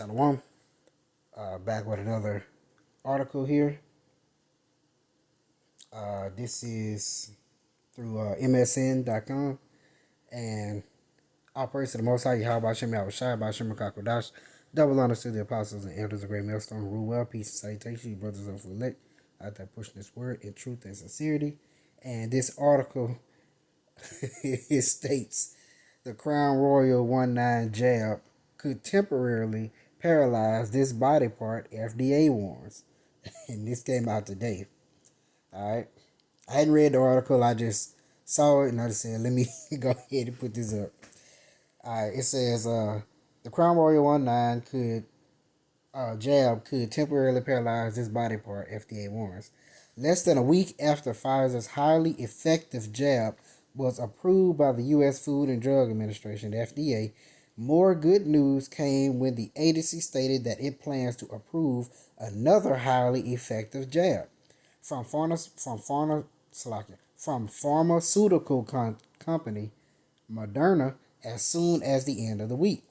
Shalom. Back with another article here. This is through MSN.com. And all praise to the Most High, Yahweh Shem Yahushai, Bashem Kakodash. Double honor to the apostles and elders of Great Millstone. Rule well, peace and salutation, you brothers of the elect, out there pushing this word in truth and sincerity. And this article it states the Crown Royal 19 jab could temporarily paralyze this body part, FDA warns. And this came out today. Alright. I hadn't read the article, I just saw it and I just said, let me go ahead and put this up. Alright, it says the Crown Royal 19 jab could temporarily paralyze this body part, FDA warns. Less than a week after Pfizer's highly effective jab was approved by the U.S. Food and Drug Administration, the FDA, more good news came when the agency stated that it plans to approve another highly effective jab from pharmaceutical company Moderna as soon as the end of the week.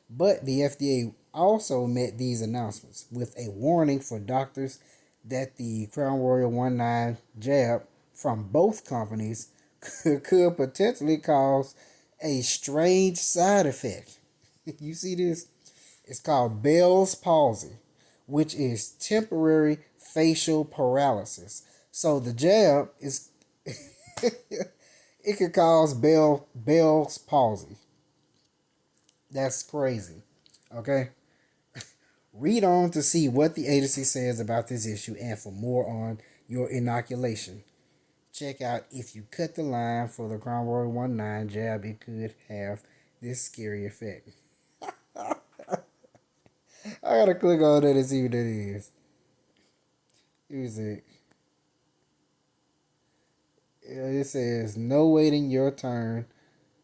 But the FDA also met these announcements with a warning for doctors that the Crown Royal 19 jab from both companies could potentially cause a strange side effect. You see this? It's called Bell's palsy, which is temporary facial paralysis. So the jab is it could cause Bell's palsy. That's crazy. Okay? Read on to see what the agency says about this issue and for more on your inoculation. Check out if you cut the line for the Crown Royal 19 jab, it could have this scary effect. I gotta click on that and see what that is. Music. It says no waiting your turn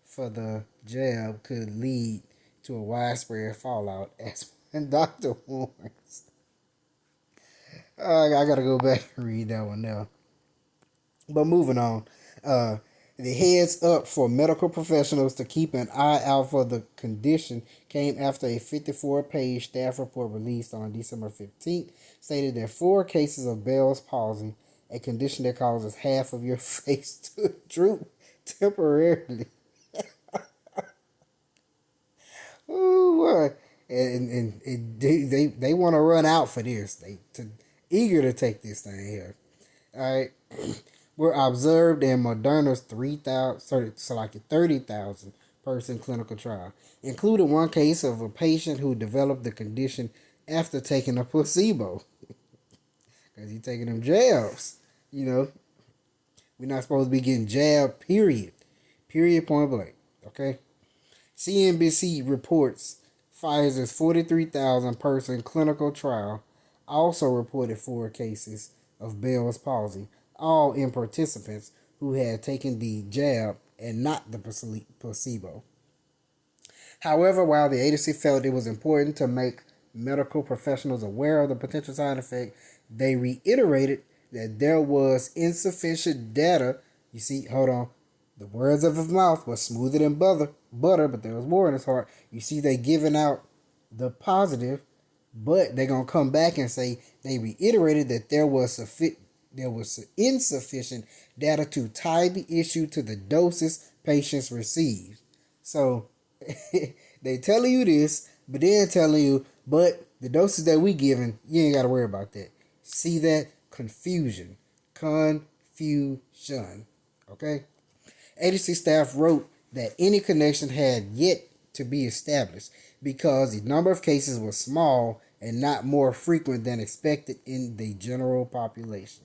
for the jab could lead to a widespread fallout, as one doctor warns. I gotta go back and read that one now. But moving on, the heads up for medical professionals to keep an eye out for the condition came after a 54-page staff report released on December 15th stated that 4 cases of Bell's palsy, a condition that causes half of your face to droop temporarily. Ooh, boy. And they want to run out for this. Eager to take this thing here. All right. Were observed in Moderna's 30,000 person clinical trial, including one case of a patient who developed the condition after taking a placebo. Because he's taking them jabs. You know, we're not supposed to be getting jabbed, period. Period, point blank. Okay? CNBC reports Pfizer's 43,000 person clinical trial also reported 4 cases of Bell's palsy, all in participants who had taken the jab and not the placebo. However, while the agency felt it was important to make medical professionals aware of the potential side effect, they reiterated that there was insufficient data. You see, hold on. The words of his mouth was smoother than butter, but there was more in his heart. You see, they giving out the positive, but they're going to come back and say they reiterated that there was insufficient data to tie the issue to the doses patients received. So they telling you this, but they're telling you, but the doses that we giving, you ain't got to worry about that. See that? Confusion. Okay? Agency staff wrote that any connection had yet to be established because the number of cases was small and not more frequent than expected in the general population.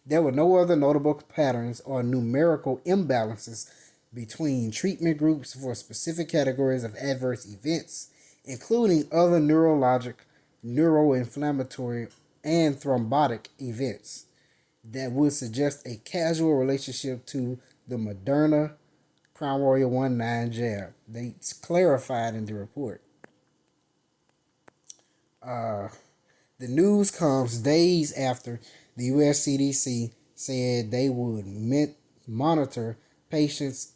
There were no other notable patterns or numerical imbalances between treatment groups for specific categories of adverse events, including other neurologic, neuroinflammatory, and thrombotic events that would suggest a causal relationship to the Moderna Crown Royal 19 jab. They clarified in the report. The news comes days after the U.S. CDC said they would monitor patients,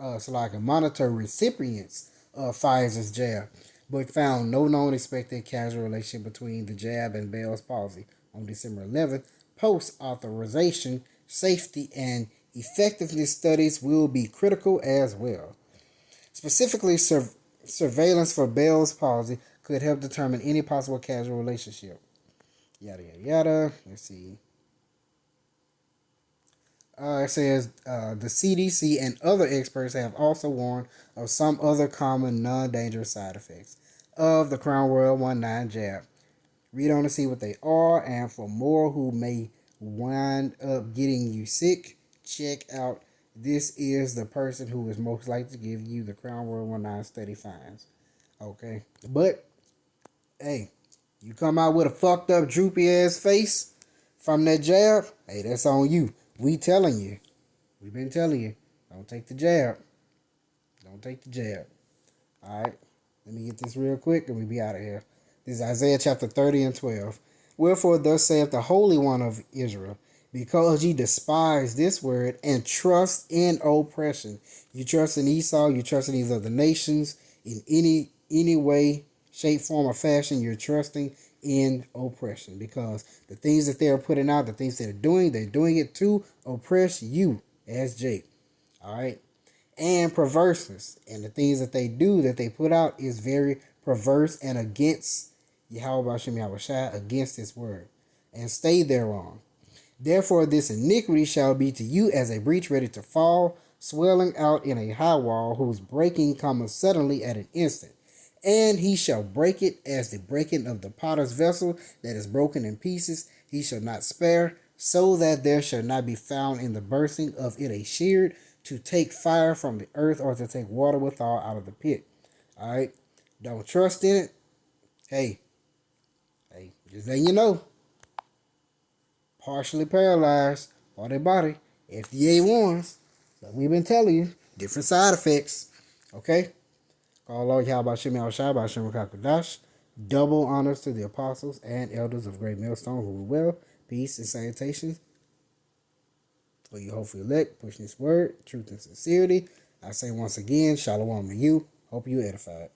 monitor recipients of Pfizer's jab. but found no known expected causal relationship between the jab and Bell's palsy. On December 11th, post-authorization, safety, and effectiveness studies will be critical as well. Specifically, surveillance for Bell's palsy could help determine any possible causal relationship. Yada, yada, yada. Let's see. It says the CDC and other experts have also warned of some other common non-dangerous side effects of the Crown Royal 19 jab. Read on to see what they are, and for more who may wind up getting you sick, check out This Is the Person Who Is Most Likely to Give You the Crown Royal 19 Study Finds. Okay, but hey, you come out with a fucked up, droopy ass face from that jab, hey, that's on you. We telling you. We've been telling you. Don't take the jab. Don't take the jab. Alright. Let me get this real quick and we be out of here. This is Isaiah chapter 30 and 12. Wherefore thus saith the Holy One of Israel, because ye despise this word and trust in oppression. You trust in Esau, you trust in these other nations, in any way, shape, form, or fashion, you're trusting in oppression. Because the things that they're putting out, the things they're doing it to oppress you as Jake. Alright? And perverseness. And the things that they do, that they put out, is very perverse and against Yahweh Hashem Yahweh Shai, against his word. And stay thereon. Therefore this iniquity shall be to you as a breach ready to fall, swelling out in a high wall, whose breaking cometh suddenly at an instant. And he shall break it as the breaking of the potter's vessel that is broken in pieces. He shall not spare, so that there shall not be found in the bursting of it a sheard to take fire from the earth, or to take water withal out of the pit. Alright? Don't trust in it. Hey, just letting you know. Partially paralyzed for their body. FDA warns. Like we've been telling you. Different side effects. Okay? Call Lord Yahweh Shem Shai by Shem Kakadash. Double honors to the apostles and elders of Great Millstone who rule well. Peace and salutations. For you hopefully elect, pushing this word, truth and sincerity. I say once again, shalom to you. Hope you edified.